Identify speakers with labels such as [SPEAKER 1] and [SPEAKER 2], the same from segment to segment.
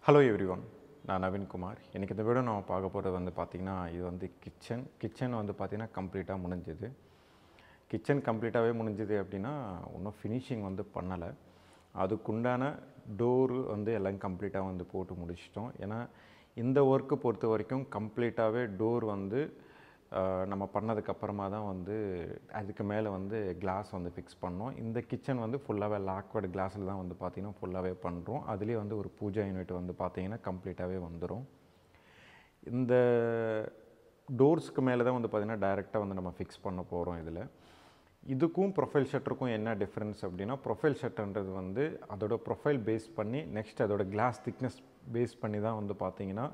[SPEAKER 1] Hello everyone, நான் நவீன்குமார். எனக்கு இந்த வீடியோ நம்ம பார்க்க போகிறது வந்து பார்த்திங்கன்னா, இது வந்து கிச்சன் வந்து பார்த்திங்கன்னா கம்ப்ளீட்டாக முடிஞ்சுது. கிச்சன் கம்ப்ளீட்டாகவே முடிஞ்சுது அப்படின்னா இன்னும் ஃபினிஷிங் வந்து பண்ணலை. அதுக்குண்டான டோரு வந்து எல்லாம் கம்ப்ளீட்டாக வந்து போட்டு முடிச்சிட்டோம். ஏன்னா இந்த ஒர்க்கு பொறுத்த வரைக்கும் கம்ப்ளீட்டாகவே டோர் வந்து நம்ம பண்ணதுக்கப்புறமா தான் வந்து அதுக்கு மேலே வந்து கிளாஸ் வந்து ஃபிக்ஸ் பண்ணோம். இந்த கிச்சன் வந்து ஃபுல்லாகவே லாக்வர்டு கிளாஸில் தான் வந்து பார்த்திங்கன்னா ஃபுல்லாகவே பண்ணுறோம். அதுலேயே வந்து ஒரு பூஜா யூனிட் வந்து பார்த்திங்கன்னா கம்ப்ளீட்டாகவே வந்துடும். இந்த டோர்ஸ்க்கு மேலே தான் வந்து பார்த்திங்கன்னா டைரெக்டாக வந்து நம்ம ஃபிக்ஸ் பண்ண போகிறோம். இதுக்கும் ப்ரொஃபைல் ஷட்டருக்கும் என்ன டிஃப்ரென்ஸ் அப்படின்னா, ப்ரொஃபைல் ஷட்டர்ன்றது வந்து அதோட ப்ரொஃபைல் பேஸ் பண்ணி நெக்ஸ்ட் அதோட கிளாஸ் திக்னஸ் பேஸ் பண்ணி தான் வந்து பார்த்திங்கன்னா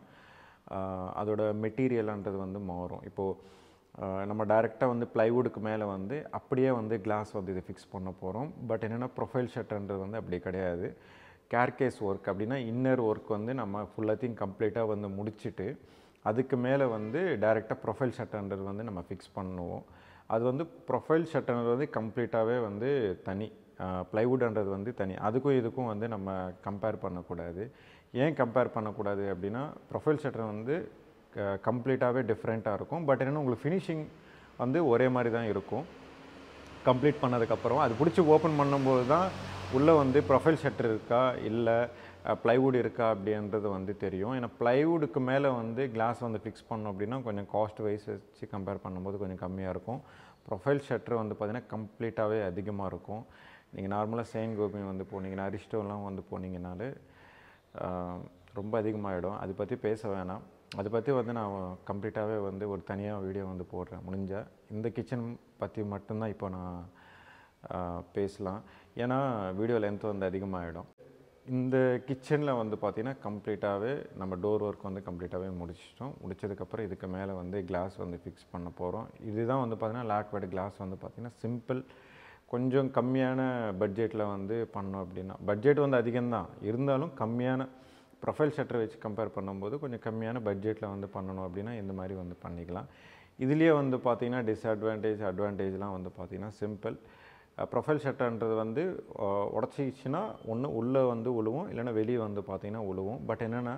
[SPEAKER 1] அதோட மெட்டீரியல்ன்றது வந்து மாறும். இப்போது நம்ம டைரெக்டாக வந்து ப்ளைவுட்டுக்கு மேலே வந்து அப்படியே வந்து கிளாஸ் வந்து இதை ஃபிக்ஸ் பண்ண போகிறோம். பட் என்னென்னா ப்ரொஃபைல் ஷட்டர்ன்றது வந்து அப்படி கிடையாது. கேர்கேஸ் ஒர்க் அப்படின்னா இன்னர் ஒர்க் வந்து நம்ம ஃபுல்லாத்தையும் கம்ப்ளீட்டாக வந்து முடிச்சுட்டு அதுக்கு மேலே வந்து டைரெக்டாக ப்ரொஃபைல் ஷட்டர்ன்றது வந்து நம்ம ஃபிக்ஸ் பண்ணுவோம். அது வந்து ப்ரொஃபைல் ஷட்டர்ன்றது வந்து கம்ப்ளீட்டாகவே வந்து தனி, ப்ளைவுட்ன்றது வந்து தனி. அதுக்கும் இதுக்கும் வந்து நம்ம கம்பேர் பண்ணக்கூடாது. ஏன் கம்பேர் பண்ணக்கூடாது அப்படின்னா, ப்ரொஃபைல் ஷட்டர் வந்து கம்ப்ளீட்டாகவே டிஃப்ரெண்ட்டாக இருக்கும். பட் என்னென்னா உங்களுக்கு ஃபினிஷிங் வந்து ஒரே மாதிரி தான் இருக்கும். கம்ப்ளீட் பண்ணதுக்கப்புறம் அது பிடிச்சி ஓப்பன் பண்ணும்போது தான் உள்ளே வந்து ப்ரொஃபைல் ஷட்டர் இருக்கா இல்லை ப்ளைவுட் இருக்கா அப்படின்றது வந்து தெரியும். ஏன்னா ப்ளைவுடுக்கு மேலே வந்து கிளாஸ் வந்து ஃபிக்ஸ் பண்ணோம் அப்படின்னா கொஞ்சம் காஸ்ட் வைஸ் வச்சு கம்பேர் பண்ணும்போது கொஞ்சம் கம்மியாக இருக்கும். ப்ரொஃபைல் ஷட்டர் வந்து பார்த்திங்கன்னா கம்ப்ளீட்டாகவே அதிகமாக இருக்கும். நீங்கள் நார்மலாக செயின் கோபி வந்து போனீங்கன்னா, அரிஸ்டோலாம் வந்து போனீங்கன்னாலே ரொம்ப அதிகமாகிடும். அதை பற்றி பேச வேணாம். அதை பற்றி வந்து நான் கம்ப்ளீட்டாகவே வந்து ஒரு தனியாக வீடியோ வந்து போடுறேன். முடிஞ்சால் இந்த கிச்சன் பற்றி மட்டும்தான் இப்போ நான் பேசலாம். ஏன்னா வீடியோ லென்த் வந்து அதிகமாகிடும். இந்த கிச்சனில் வந்து பார்த்திங்கன்னா கம்ப்ளீட்டாகவே நம்ம டோர் ஒர்க் வந்து கம்ப்ளீட்டாகவே முடிச்சிட்டோம். முடித்ததுக்கப்புறம் இதுக்கு மேலே வந்து கிளாஸ் வந்து ஃபிக்ஸ் பண்ண போகிறோம். இதுதான் வந்து பார்த்திங்கன்னா லாக்வர்டு கிளாஸ் வந்து பார்த்திங்கன்னா சிம்பிள், கொஞ்சம் கம்மியான பட்ஜெட்டில் வந்து பண்ணோம் அப்படின்னா, பட்ஜெட் வந்து அதிகம்தான் இருந்தாலும் கம்மியான ப்ரொஃபைல் ஷட்டரை வச்சு கம்பேர் பண்ணும்போது கொஞ்சம் கம்மியான பட்ஜெட்டில் வந்து பண்ணணும் அப்படின்னா இந்த மாதிரி வந்து பண்ணிக்கலாம். இதுலேயே வந்து பார்த்திங்கன்னா டிஸ்அட்வான்டேஜ் அட்வான்டேஜ்லாம் வந்து பார்த்திங்கன்னா சிம்பிள். ப்ரொஃபைல் ஷட்டர்ன்றது வந்து உடச்சிச்சின்னா ஒன்று உள்ளே வந்து உழுவும், இல்லைனா வெளியே வந்து பார்த்திங்கன்னா உழுவும். பட் என்னென்னா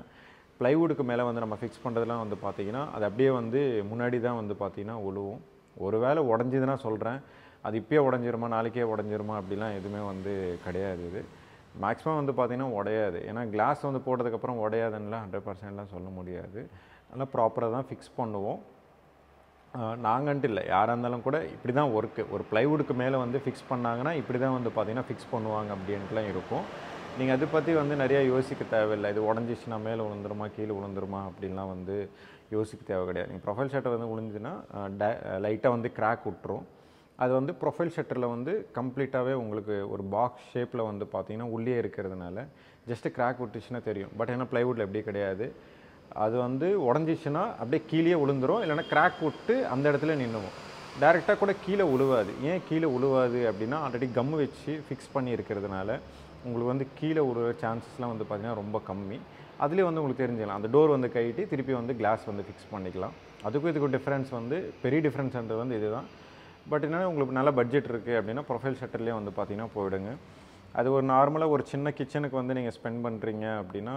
[SPEAKER 1] ப்ளைவுடுக்கு மேலே வந்து நம்ம ஃபிக்ஸ் பண்ணுறதுலாம் வந்து பார்த்திங்கன்னா அது அப்படியே வந்து முன்னாடி தான் வந்து பார்த்திங்கன்னா உழுவும். ஒரு வேளை உடஞ்சிதுன்னா சொல்கிறேன், அது இப்போயே உடஞ்சிருமா நாளைக்கே உடஞ்சிருமா அப்படிலாம் எதுவுமே வந்து கிடையாது. இது மேக்ஸிமம் வந்து பார்த்திங்கன்னா உடையாது. ஏன்னா கிளாஸ் வந்து போட்டதுக்கப்புறம் உடையாதுன்னெலாம் 100%லாம் சொல்ல முடியாது. நல்லா ப்ராப்பராக தான் ஃபிக்ஸ் பண்ணுவோம். நாங்கன்ட்டு இல்லை, யாராக இருந்தாலும் கூட இப்படி தான் ஒர்க்கு. ஒரு ப்ளைவுடுக்கு மேலே வந்து ஃபிக்ஸ் பண்ணாங்கன்னா இப்படி தான் வந்து பார்த்திங்கன்னா ஃபிக்ஸ் பண்ணுவாங்க அப்படின்ட்டுலாம் இருக்கும். நீங்கள் அதை பற்றி வந்து நிறையா யோசிக்க தேவையில்லை. இது உடஞ்சிச்சுன்னா மேலே விழுந்துருமா கீழே விழுந்துருமா அப்படின்லாம் வந்து யோசிக்க தேவை கிடையாது. நீங்கள் ப்ரொஃபைல் ஷட்டர் வந்து விழுந்துச்சுன்னா லைட்டாக வந்து கிராக் விட்டுரும். அது வந்து ப்ரொஃபைல் ஷட்டரில் வந்து கம்ப்ளீட்டாகவே உங்களுக்கு ஒரு பாக்ஸ் ஷேப்பில் வந்து பார்த்திங்கன்னா உள்ளே இருக்கிறதுனால ஜஸ்ட்டு கிராக் விட்டுச்சுன்னா தெரியும். பட் ஏன்னா ப்ளைவுட்டில் எப்படி கிடையாது, அது வந்து உடஞ்சிச்சுன்னா அப்படியே கீழே விழுந்துரும், இல்லைனா கிராக் விட்டு அந்த இடத்துல நின்றுவோம். டைரெக்டாக கூட கீழே உழுவாது. ஏன் கீழே உழுவாது அப்படின்னா, ஆல்ரெடி கம்மு வச்சு ஃபிக்ஸ் பண்ணி இருக்கிறதுனால உங்களுக்கு வந்து கீழே விழுற சான்சஸ்லாம் வந்து பார்த்திங்கன்னா ரொம்ப கம்மி. அதுலேயே வந்து உங்களுக்கு தெரிஞ்சிடலாம். அந்த டோர் வந்து கைட்டி திருப்பி வந்து கிளாஸ் வந்து ஃபிக்ஸ் பண்ணிக்கலாம். அதுக்கும் இதுக்கும் டிஃப்ரென்ஸ் வந்து பெரிய டிஃப்ரென்ஸ்ன்றது வந்து இதுதான். பட் என்னென்னா உங்களுக்கு நல்ல பட்ஜெட் இருக்குது அப்படின்னா ப்ரொஃபைல் ஷட்டர்லேயே வந்து பார்த்திங்கன்னா போயிடுங்க. அது ஒரு நார்மலாக ஒரு சின்ன கிச்சனுக்கு வந்து நீங்கள் ஸ்பெண்ட் பண்ணுறீங்க அப்படின்னா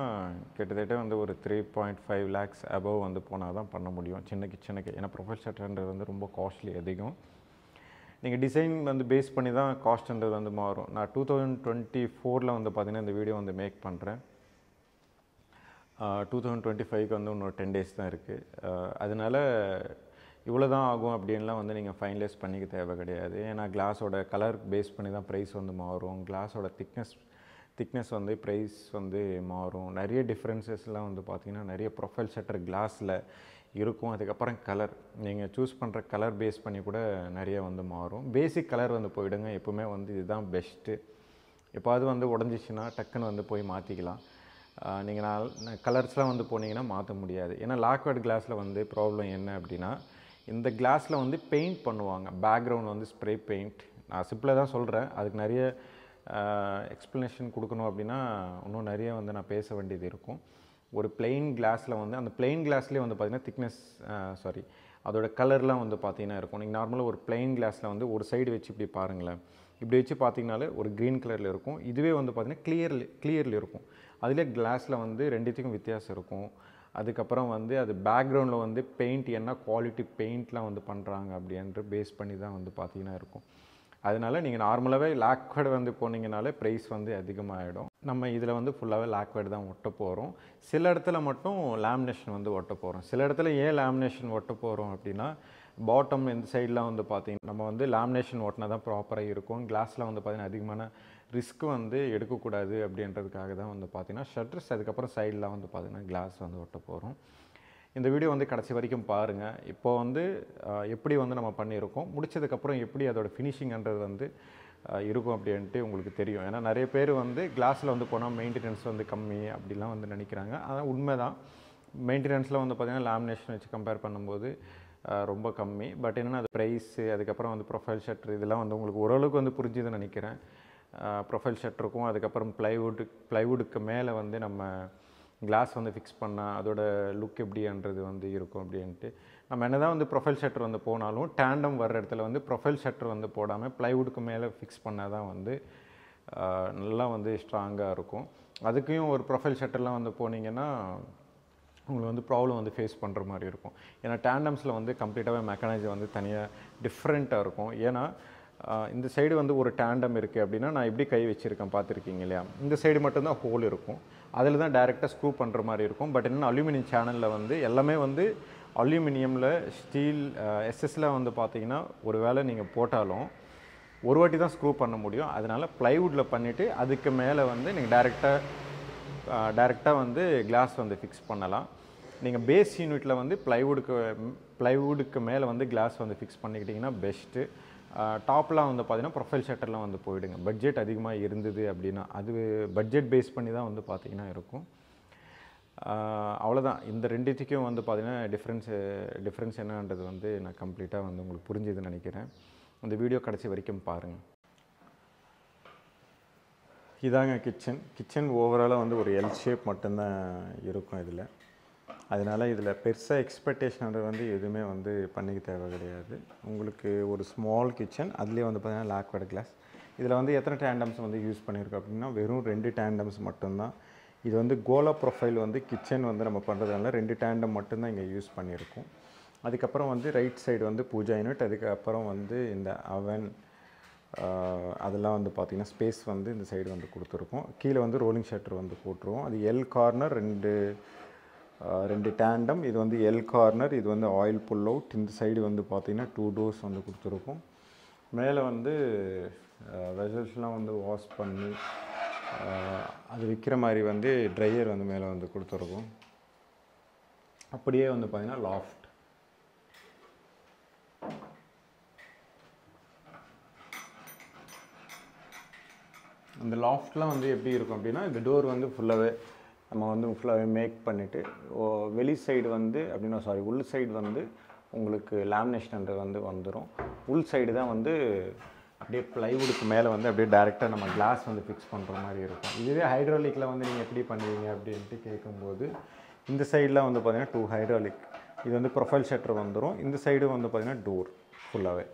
[SPEAKER 1] கிட்டத்தட்ட வந்து ஒரு 3.5 lakhs அபவ் வந்து போனால் தான் பண்ண முடியும் சின்ன கிச்சனுக்கு. ஏன்னா ப்ரொஃபைல் ஷட்டர்ன்றது வந்து ரொம்ப காஸ்ட்லி அதிகம். நீங்கள் டிசைன் வந்து பேஸ் பண்ணி தான் காஸ்ட்ன்றது வந்து மாறும். நான் 2024 வந்து பார்த்திங்கன்னா இந்த வீடியோ வந்து மேக் பண்ணுறேன். 2025க்கு வந்து இன்னொரு 10 days தான் இருக்குது. அதனால் இவ்வளோ தான் ஆகும் அப்படின்லாம் வந்து நீங்கள் ஃபைனலைஸ் பண்ணிக்க தேவை கிடையாது. ஏன்னா கிளாஸோட கலர் பேஸ் பண்ணி தான் ப்ரைஸ் வந்து மாறும். கிளாஸோட திக்னஸ் வந்து ப்ரைஸ் வந்து மாறும். நிறைய டிஃப்ரென்சஸ்லாம் வந்து பார்த்திங்கன்னா நிறைய ப்ரொஃபைல் ஷட்டர் கிளாஸில் இருக்கும். அதுக்கப்புறம் கலர் நீங்கள் சூஸ் பண்ணுற கலர் பேஸ் பண்ணி கூட நிறைய வந்து மாறும். பேசிக் கலர் வந்து போயிடுங்க. எப்போவுமே வந்து இதுதான் பெஸ்ட்டு. எப்போது வந்து உடஞ்சிச்சின்னா டக்குன்னு வந்து போய் மாற்றிக்கலாம். நீங்கள் கலர்ஸ்லாம் வந்து போனீங்கன்னா மாற்ற முடியாது. ஏன்னா லாக்வர்டு கிளாஸில் வந்து ப்ராப்ளம் என்ன அப்படின்னா, இந்த கிளாஸில் வந்து பெயிண்ட் பண்ணுவாங்க. பேக்ரவுண்ட் வந்து ஸ்ப்ரே பெயிண்ட். நான் சிம்பிளாக தான் சொல்கிறேன். அதுக்கு நிறைய எக்ஸ்ப்ளனேஷன் கொடுக்கணும் அப்படின்னா இன்னும் நிறைய வந்து நான் பேச வேண்டியது இருக்கும். ஒரு பிளெயின் கிளாஸில் வந்து அந்த பிளெயின் கிளாஸ்லேயே வந்து பார்த்திங்கன்னா திக்னஸ் அதோட கலர்லாம் வந்து பார்த்திங்கன்னா இருக்கும். நீங்கள் நார்மலாக ஒரு பிளெயின் கிளாஸில் வந்து ஒரு சைடு வச்சு இப்படி பாருங்களேன், இப்படி வச்சு பார்த்தீங்கனாலே ஒரு க்ரீன் கலரில் இருக்கும். இதுவே வந்து பார்த்தீங்கன்னா கிளியர்லி இருக்கும். அதிலே கிளாஸில் வந்து ரெண்டுத்துக்கும் வித்தியாசம் இருக்கும். அதுக்கப்புறம் வந்து அது பேக்ரவுண்டில் வந்து பெயிண்ட் என்ன குவாலிட்டி பெயிண்ட்லாம் வந்து பண்ணுறாங்க அப்படின்ற பேஸ் பண்ணி தான் வந்து பார்த்தீங்கன்னா இருக்கும். அதனால் நீங்கள் நார்மலாகவே லாக்வேர்டு வந்து போனீங்கனாலே ப்ரைஸ் வந்து அதிகமாகிடும். நம்ம இதில் வந்து ஃபுல்லாகவே லாக்வேர்டு தான் ஒட்ட போகிறோம். சில இடத்துல மட்டும் லேமினேஷன் வந்து ஒட்ட போகிறோம். சில இடத்துல ஏன் லேமினேஷன் ஒட்ட போகிறோம் அப்படின்னா, பாட்டம் இந்த சைடெலாம் வந்து பார்த்திங்கன்னா நம்ம வந்து லேமினேஷன் ஒட்டினா தான் ப்ராப்பராக இருக்கும். கிளாஸில் வந்து பார்த்திங்கன்னா அதிகமான ரிஸ்க் வந்து எடுக்கக்கூடாது அப்படின்றதுக்காக தான் வந்து பார்த்திங்கன்னா ஷட்டர்ஸ், அதுக்கப்புறம் சைடெலாம் வந்து பார்த்திங்கன்னா கிளாஸ் வந்து ஒட்ட போகிறோம். இந்த வீடியோ வந்து கடைசி வரைக்கும் பாருங்கள். இப்போ வந்து எப்படி வந்து நம்ம பண்ணியிருக்கோம், முடிச்சதுக்கப்புறம் எப்படி அதோட ஃபினிஷிங்ன்றது வந்து இருக்கும் அப்படின்ட்டு உங்களுக்கு தெரியும். ஏன்னா நிறைய பேர் வந்து கிளாஸில் வந்து போனால் மெயின்டெனன்ஸ் வந்து கம்மி அப்படிலாம் வந்து நினைக்கிறாங்க. அதான் உண்மை தான். மெயின்டெனன்ஸில் வந்து பார்த்திங்கன்னா லேமினேஷன் வச்சு கம்பேர் பண்ணும்போது ரொம்ப கம்மி. பட் என்னென்னா அது ப்ரைஸு, அதுக்கப்புறம் வந்து ப்ரொஃபைல் ஷட்டர் இதெல்லாம் வந்து உங்களுக்கு ஓரளவுக்கு வந்து புரிஞ்சுதுன்னு நினைக்கிறேன். ப்ரொஃபைல் ஷட்டருக்கும் அதுக்கப்புறம் ப்ளைவுட்டுக்கு மேலே வந்து நம்ம கிளாஸ் வந்து ஃபிக்ஸ் பண்ணால் அதோட லுக் எப்படின்றது வந்து இருக்கும் அப்படின்ட்டு. நம்ம என்ன தான் வந்து ப்ரொஃபைல் ஷட்டர் வந்து போனாலும் டேண்டம் வர்ற இடத்துல வந்து ப்ரொஃபைல் ஷட்டர் வந்து போடாமல் ப்ளைவுட்டுக்கு மேலே ஃபிக்ஸ் பண்ணால் தான் வந்து நல்லா வந்து ஸ்ட்ராங்காக இருக்கும். அதுக்கும் ஒரு ப்ரொஃபைல் ஷட்டர்லாம் வந்து போனீங்கன்னா உங்களுக்கு வந்து ப்ராப்ளம் வந்து ஃபேஸ் பண்ணுற மாதிரி இருக்கும். ஏன்னா டேண்டம்ஸில் வந்து கம்ப்ளீட்டாகவே மெக்கானிசம் வந்து தனியாக டிஃப்ரெண்ட்டாக இருக்கும். ஏன்னா இந்த சைடு வந்து ஒரு டேண்டம் இருக்குது அப்படின்னா நான் எப்படி கை வச்சுருக்கேன் பார்த்துருக்கீங்க இல்லையா, இந்த சைடு மட்டும்தான் ஹோல் இருக்கும். அதில் தான் டேரெக்டாக ஸ்க்ரூ பண்ணுற மாதிரி இருக்கும். பட் என்னென்னா அலுமினியம் சேனலில் வந்து எல்லாமே வந்து அலுமினியமில் ஸ்டீல் எஸ்எஸ்சில் வந்து பார்த்தீங்கன்னா ஒரு வேளை நீங்கள் போட்டாலும் ஒரு வாட்டி தான் ஸ்க்ரூ பண்ண முடியும். அதனால் ப்ளைவுட்டில் பண்ணிவிட்டு அதுக்கு மேலே வந்து நீங்கள் டேரெக்டாக வந்து கிளாஸ் வந்து ஃபிக்ஸ் பண்ணலாம். நீங்கள் பேஸ் யூனிட்டில் வந்து ப்ளைவுட்டுக்கு மேலே வந்து கிளாஸ் வந்து ஃபிக்ஸ் பண்ணிக்கிட்டிங்கன்னா பெஸ்ட்டு. டாப்லாம் வந்து பார்த்திங்கன்னா ப்ரொஃபைல் ஷட்டர்லாம் வந்து போயிடுங்க. பட்ஜெட் அதிகமாக இருந்தது அப்படின்னா அது பட்ஜெட் பேஸ் பண்ணி தான் வந்து பார்த்திங்கன்னா இருக்கும். அவ்வளோதான். இந்த ரெண்டுத்துக்கும் வந்து பார்த்திங்கன்னா டிஃப்ரென்ஸ் என்னன்றது வந்து நான் கம்ப்ளீட்டாக வந்து உங்களுக்கு புரிஞ்சுதுன்னு நினைக்கிறேன். இந்த வீடியோ கடைசி வரைக்கும் பாருங்கள். இதாங்க கிச்சன் ஓவராலாக வந்து ஒரு எல் ஷேப் மட்டும்தான் இருக்கும் இதில். அதனால் இதில் பெருசாக எக்ஸ்பெக்டேஷன்றது வந்து எதுவுமே வந்து பண்ணிக்க தேவை கிடையாது. உங்களுக்கு ஒரு ஸ்மால் கிச்சன், அதுலேயே வந்து பார்த்திங்கன்னா லாக்வேர்டு கிளாஸ். இதில் வந்து எத்தனை டேண்டம்ஸ் வந்து யூஸ் பண்ணியிருக்கோம் அப்படின்னா வெறும் 2 டேண்டம்ஸ் மட்டும்தான். இது வந்து கோலா ப்ரொஃபைல் வந்து கிச்சன் வந்து நம்ம பண்ணுறதுனால 2 டேண்டம் மட்டும்தான் இங்கே யூஸ் பண்ணியிருக்கோம். அதுக்கப்புறம் வந்து ரைட் சைடு வந்து பூஜா யூனிட், அதுக்கப்புறம் வந்து இந்த அவன் அதெல்லாம் வந்து பார்த்திங்கன்னா ஸ்பேஸ் வந்து இந்த சைடு வந்து கொடுத்துருக்கோம். கீழே வந்து ரோலிங் ஷட்டர் வந்து போட்டுருவோம். அது எல் கார்னர், 2 டேண்டம். இது வந்து எல் கார்னர், இது வந்து ஆயில் புல் அவுட். இந்த சைடு வந்து பார்த்திங்கன்னா 2 டோர்ஸ் வந்து கொடுத்துருக்கோம். மேலே வந்து வெசல்ஸ்லாம் வந்து வாஷ் பண்ணி அது விற்கிற மாதிரி வந்து ட்ரையர் வந்து மேலே வந்து கொடுத்துருக்கோம். அப்படியே வந்து பார்த்திங்கன்னா லாஃப்ட். அந்த லாஃப்ட்லாம் வந்து எப்படி இருக்கும் அப்படின்னா இந்த டோர் வந்து ஃபுல்லாகவே மேக் பண்ணிவிட்டு வெளி சைடு வந்து அப்படின்னா உள் சைடு வந்து உங்களுக்கு லேமினேஷன்ன்றது வந்து வந்துடும். உள் சைடு தான் வந்து அப்படியே ப்ளைவுட்டுக்கு மேலே வந்து அப்படியே டேரெக்டாக நம்ம கிளாஸ் வந்து ஃபிக்ஸ் பண்ணுற மாதிரி இருக்கும். இதுவே ஹைட்ராலிக்கில் வந்து நீங்கள் எப்படி பண்ணுவீங்க அப்படின்ட்டு கேட்கும்போது இந்த சைடெலாம் வந்து பார்த்திங்கன்னா 2 ஹைட்ராலிக். இது வந்து ப்ரொஃபைல் ஷட்டர் வந்துடும். இந்த சைடு வந்து பார்த்திங்கன்னா டோர் ஃபுல்லாகவே.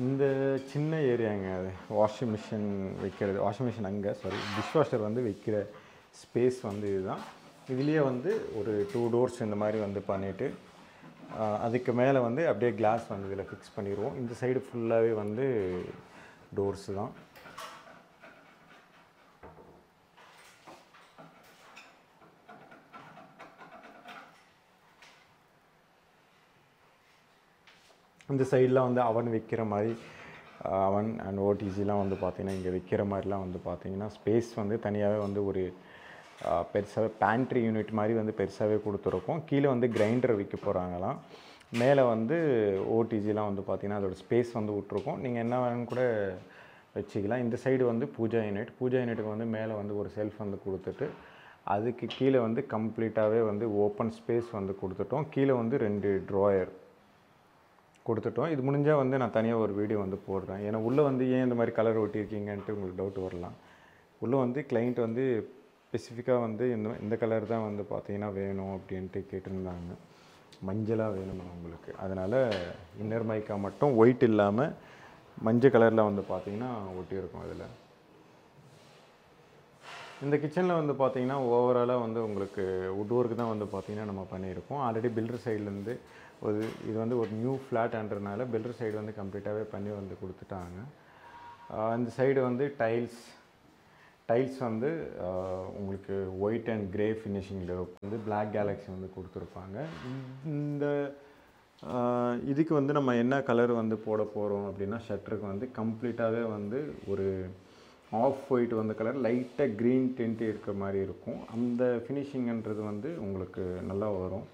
[SPEAKER 1] இந்த சின்ன ஏரியாங்க அது வாஷிங் மிஷின் டிஷ்வாஷர் வந்து வைக்கிற ஸ்பேஸ் வந்து இதுதான். இதுலேயே வந்து ஒரு 2 டோர்ஸ் இந்த மாதிரி வந்து பண்ணிவிட்டு அதுக்கு மேலே வந்து அப்படியே கிளாஸ் வந்து இதில் ஃபிக்ஸ் பண்ணிடுவோம். இந்த சைடு ஃபுல்லாகவே வந்து டோர்ஸு தான். இந்த சைடெலாம் வந்து அவன் வைக்கிற மாதிரி அவன் அண்ட் ஓடிஜிலாம் வந்து பார்த்திங்கன்னா இங்கே வைக்கிற மாதிரிலாம் வந்து பார்த்திங்கன்னா ஸ்பேஸ் வந்து தனியாகவே வந்து ஒரு பெருசாகவே பேண்ட்ரி யூனிட் மாதிரி வந்து பெருசாகவே கொடுத்துருக்கோம். கீழே வந்து கிரைண்டர் வைக்க போகிறாங்களாம். மேலே வந்து ஓடிஜிலாம் வந்து பார்த்திங்கன்னா அதோடய ஸ்பேஸ் வந்து விட்ருக்கோம். நீங்கள் என்ன வேணும்னு கூட வச்சுக்கலாம். இந்த சைடு வந்து பூஜா யூனிட்டுக்கு வந்து மேலே வந்து ஒரு செல்ஃப் வந்து கொடுத்துட்டு அதுக்கு கீழே வந்து கம்ப்ளீட்டாகவே வந்து ஓப்பன் ஸ்பேஸ் வந்து கொடுத்துட்டோம். கீழே வந்து 2 ட்ராயர் கொடுத்துட்டோம். இது முடிஞ்சால் வந்து நான் தனியாக ஒரு வீடியோ வந்து போடுறேன். ஏன்னா உள்ளே வந்து ஏன் இந்த மாதிரி கலர் ஒட்டியிருக்கீங்கன்ட்டு உங்களுக்கு டவுட் வரலாம். உள்ளே வந்து கிளைண்ட் வந்து ஸ்பெசிஃபிக்காக வந்து இந்த கலர் தான் வந்து பார்த்திங்கன்னா வேணும் அப்படின்ட்டு கேட்டிருந்தாங்க. மஞ்சளாக வேணுமா உங்களுக்கு, அதனால் இன்னர் மைக்கா மட்டும் ஒயிட் இல்லாமல் மஞ்சள் கலரில் வந்து பார்த்திங்கன்னா ஒட்டியிருக்கும். அதில் இந்த கிச்சனில் வந்து பார்த்திங்கன்னா ஓவராலாக வந்து உங்களுக்கு வுட் ஒர்க் தான் வந்து பார்த்திங்கன்னா நம்ம பண்ணியிருக்கோம். ஆல்ரெடி பில்டர் சைட்லேருந்து இது வந்து ஒரு நியூ ஃப்ளாட்ன்றதுனால பில்டர் சைடு வந்து கம்ப்ளீட்டாகவே பண்ணி வந்து கொடுத்துட்டாங்க. இந்த சைடு வந்து டைல்ஸ் வந்து உங்களுக்கு ஒயிட் அண்ட் கிரே ஃபினிஷிங்கில் வந்து பிளாக் கேலக்ஸி வந்து கொடுத்துருப்பாங்க. இந்த இதுக்கு வந்து நம்ம என்ன கலர் வந்து போட போகிறோம் அப்படின்னா, ஷட்டருக்கு வந்து கம்ப்ளீட்டாகவே வந்து ஒரு ஆஃப் ஒயிட் வந்து கலர் லைட்டாக க்ரீன் டென்ட் இருக்கிற மாதிரி இருக்கும். அந்த ஃபினிஷிங்ன்றது வந்து உங்களுக்கு நல்லா வரும்.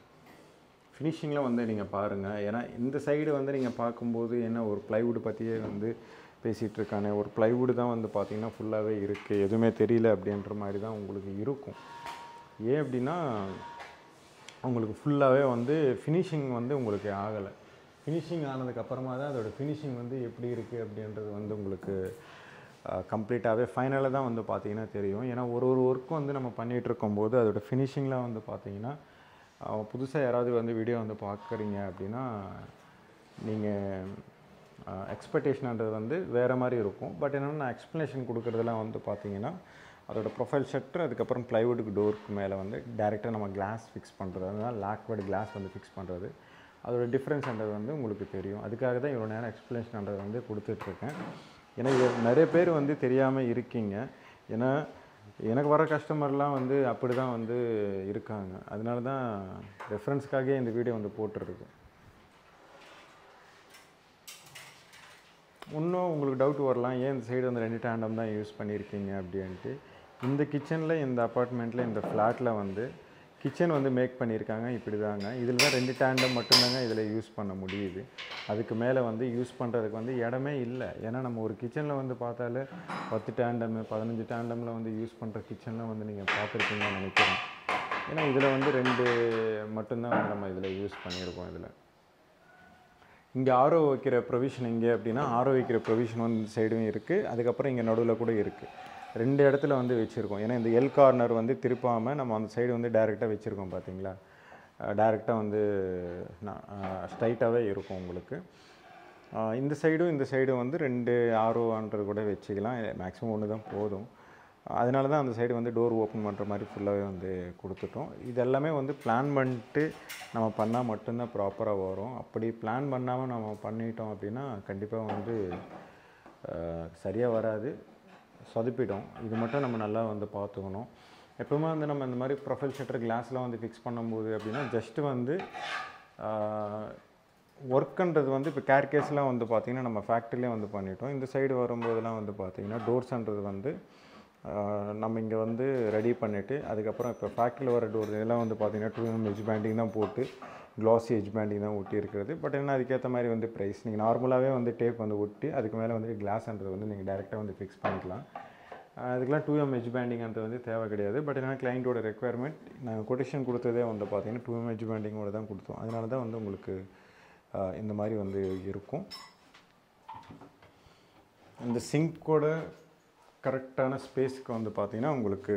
[SPEAKER 1] ஃபினிஷிங்கில் வந்து நீங்கள் பாருங்கள். ஏன்னா இந்த சைடு வந்து நீங்கள் பார்க்கும்போது என்ன ஒரு ப்ளைவுட் பற்றியே வந்து பேசிகிட்டு இருக்கானே, ஒரு ப்ளைவுட் தான் வந்து பார்த்திங்கன்னா ஃபுல்லாகவே இருக்குது, எதுவுமே தெரியல அப்படின்ற மாதிரி தான் உங்களுக்கு இருக்கும். ஏன் அப்படின்னா உங்களுக்கு ஃபுல்லாகவே வந்து ஃபினிஷிங் வந்து உங்களுக்கு ஆகலை. ஃபினிஷிங் ஆனதுக்கப்புறமா தான் அதோடய ஃபினிஷிங் வந்து எப்படி இருக்குது அப்படின்றது வந்து உங்களுக்கு கம்ப்ளீட்டாகவே ஃபைனலாக தான் வந்து பார்த்திங்கன்னா தெரியும். ஏன்னா ஒரு ஒர்க்கும் வந்து நம்ம பண்ணிகிட்டு இருக்கும்போது அதோடய ஃபினிஷிங்லாம் வந்து பார்த்திங்கன்னா புதுசாக யாராவது வந்து வீடியோ வந்து பார்க்குறீங்க அப்படின்னா நீங்கள் எக்ஸ்பெக்டேஷன்ன்றது வந்து வேறு மாதிரி இருக்கும். பட் என்னென்னா நான் எக்ஸ்ப்ளனேஷன் கொடுக்குறதுலாம் வந்து பார்த்திங்கன்னா அதோடய ப்ரொஃபைல் ஷட்டர், அதுக்கப்புறம் ப்ளைவுட்டுக்கு டோருக்கு மேலே வந்து டேரெக்டாக நம்ம கிளாஸ் ஃபிக்ஸ் பண்ணுறது, அதனால் லாக்வர்டு கிளாஸ் வந்து ஃபிக்ஸ் பண்ணுறது, அதோட டிஃப்ரென்ஸ்ன்றது வந்து உங்களுக்கு தெரியும். அதுக்காக தான் இவ்வளோ நேரம் எக்ஸ்ப்ளனேஷன்ன்றது வந்து கொடுத்துட்ருக்கேன். ஏன்னா நிறைய பேர் வந்து தெரியாமல் இருக்கீங்க. ஏன்னா எனக்கு வர கஸ்டமர்லாம் வந்து அப்படி தான் வந்து இருக்காங்க. அதனால தான் ரெஃபரன்ஸ்க்காகவே இந்த வீடியோ வந்து போட்டுருக்கு. இன்னும் உங்களுக்கு டவுட் வரலாம், ஏன் இந்த சைடு வந்து 2 டேண்டம் தான் யூஸ் பண்ணியிருக்கீங்க அப்படின்ட்டு. இந்த கிச்சனில், இந்த அப்பார்ட்மெண்ட்டில், இந்த ஃப்ளாட்டில் வந்து கிச்சன் வந்து மேக் பண்ணியிருக்காங்க இப்படி தாங்க. இதில் தான் 2 டேண்டம் மட்டும்தாங்க இதில் யூஸ் பண்ண முடியுது. அதுக்கு மேலே வந்து யூஸ் பண்ணுறதுக்கு வந்து இடமே இல்லை. ஏன்னா நம்ம ஒரு கிச்சனில் வந்து பார்த்தாலே 10 டேண்டம் 15 டேண்டமில் வந்து யூஸ் பண்ணுற கிச்சனில் வந்து நீங்கள் பார்த்துருப்பீங்கன்னு நினைக்கிறேன். ஏன்னா இதில் வந்து 2 மட்டும்தான் வந்து நம்ம இதில் யூஸ் பண்ணியிருக்கோம். இதில் இங்கே ஆரோ வைக்கிற ப்ரொவிஷன் எங்கே அப்படின்னா, ஆரோ வைக்கிற ப்ரொவிஷன் வந்து இந்த சைடும் இருக்குது, அதுக்கப்புறம் இங்கே நடுவில் கூட இருக்குது. 2 இடத்துல வந்து வச்சுருக்கோம். ஏன்னா இந்த எல் கார்னர் வந்து திருப்பாமல் நம்ம அந்த சைடு வந்து டைரெக்டாக வச்சுருக்கோம் பார்த்தீங்களா. டைரெக்டாக வந்து ஸ்ட்ரைட்டாகவே இருக்கும் உங்களுக்கு. இந்த சைடும் வந்து 2 ஆரோன்றது கூட வச்சுக்கலாம். மேக்ஸிமம் 1 தான் போதும். அதனால தான் அந்த சைடு வந்து டோர் ஓப்பன் பண்ணுற மாதிரி ஃபுல்லாகவே வந்து கொடுத்துட்டோம். இது எல்லாமே வந்து பிளான் பண்ணிட்டு நம்ம பண்ணால் மட்டும்தான் ப்ராப்பராக வரும். அப்படி பிளான் பண்ணாமல் நம்ம பண்ணிட்டோம் அப்படின்னா கண்டிப்பாக வந்து சரியாக வராது, சொதப்பிடும். இது மட்டும் நம்ம நல்லா வந்து பார்த்துக்கணும். எப்போவுமே வந்து நம்ம இந்த மாதிரி ப்ரொஃபைல் ஷட்டர் கிளாஸ்லாம் வந்து ஃபிக்ஸ் பண்ணும்போது அப்படின்னா ஜஸ்ட்டு வந்து ஒர்க்குன்றது வந்து இப்போ கேர்கேஸ்லாம் வந்து பார்த்திங்கன்னா நம்ம ஃபேக்ட்ரிலேயே வந்து பண்ணிட்டோம். இந்த சைடு வரும்போதெல்லாம் வந்து பார்த்திங்கன்னா டோர்ஸ்ன்றது வந்து நம்ம இங்கே வந்து ரெடி பண்ணிவிட்டு, அதுக்கப்புறம் இப்போ ஃபேக்ட்ரியில் வர டோர் இதெல்லாம் வந்து பார்த்திங்கன்னா 2mm எட்ஜ் பேண்டிங் தான் போட்டு க்ளாஸி எட்ஜ் பேண்டிங் தான் ஒட்டி இருக்கிறது. பட் என்ன அதுக்கேற்ற மாதிரி வந்து ப்ரைஸ் நீங்கள் நார்மலாகவே வந்து டேப் வந்து ஒட்டி அதுக்கு மேலே வந்து கிளாஸ்ன்றது வந்து நீங்கள் டேரெக்டாக வந்து ஃபிக்ஸ் பண்ணிக்கலாம். அதுக்கெலாம் 2mm எட்ஜ் பேண்டிங்ன்றது வந்து தேவை கிடையாது. பட் என்னென்னா கிளைண்ட்டோட ரெக்குயர்மெண்ட், நாங்கள் கொட்டேஷன் கொடுத்ததே வந்து பார்த்திங்கன்னா 2mm எட்ஜ் பேண்டிங்கோடு தான் கொடுத்தோம். அதனால தான் வந்து உங்களுக்கு இந்த மாதிரி வந்து இருக்கும். இந்த சிங்க்கோட கரெக்டான ஸ்பேஸுக்கு வந்து பார்த்திங்கன்னா உங்களுக்கு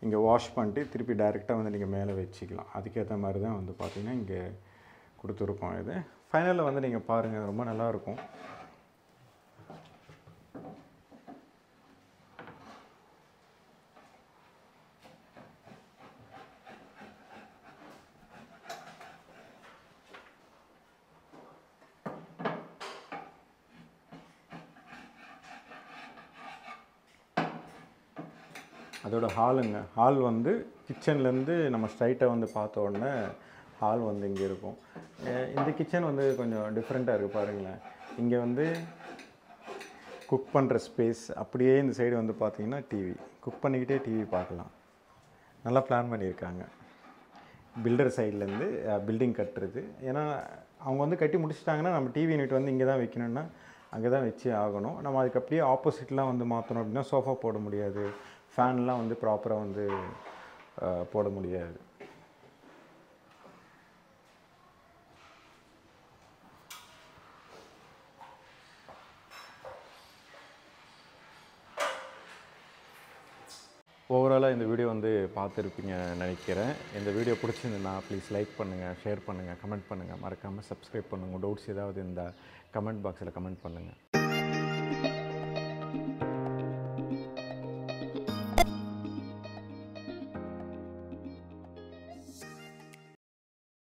[SPEAKER 1] இங்கே வாஷ் பண்ணிட்டு திருப்பி டைரெக்டாக வந்து நீங்கள் மேலே வச்சுக்கலாம். அதுக்கேற்ற மாதிரி தான் வந்து பார்த்திங்கன்னா இங்கே கொடுத்துருக்கோம். இது ஃபைனலில் வந்து நீங்கள் பாருங்கள், ரொம்ப நல்லாயிருக்கும். அதோட ஹால் வந்து கிச்சன்லேருந்து நம்ம ஸ்ட்ரைட்டாக வந்து பார்த்த உடனே ஹால் வந்து இங்கே இருக்கும். இந்த கிச்சன் வந்து கொஞ்சம் டிஃப்ரெண்ட்டாக இருக்குது பாருங்களேன். இங்கே வந்து குக் பண்ணுற ஸ்பேஸ், அப்படியே இந்த சைடு வந்து பார்த்திங்கன்னா டிவி, குக் பண்ணிக்கிட்டே டிவி பார்க்கலாம். நல்லா பிளான் பண்ணியிருக்காங்க பில்டர் சைட்லேருந்து. பில்டிங் கட்டுறது, ஏன்னா அவங்க வந்து கட்டி முடிச்சிட்டாங்கன்னா நம்ம டிவி யூனிட் வந்து இங்கே தான் வைக்கணும்னா அங்கே தான் வச்சு ஆகணும். நம்ம அதுக்கு அப்படியே ஆப்போசிட்லாம் வந்து மாற்றணும் அப்படின்னா சோஃபா போட முடியாது, ஃபேன்லாம் வந்து ப்ராப்பராக வந்து போட முடியாது. ஓவராலாக இந்த வீடியோ வந்து பார்த்துருப்பீங்க நினைக்கிறேன். இந்த வீடியோ பிடிச்சிருந்ததுன்னா ப்ளீஸ் லைக் பண்ணுங்கள், ஷேர் பண்ணுங்கள், கமெண்ட் பண்ணுங்கள். மறக்காமல் சப்ஸ்கிரைப் பண்ணுங்கள். டவுட்ஸ் ஏதாவது இந்த கமெண்ட் பாக்ஸில் கமெண்ட் பண்ணுங்கள்.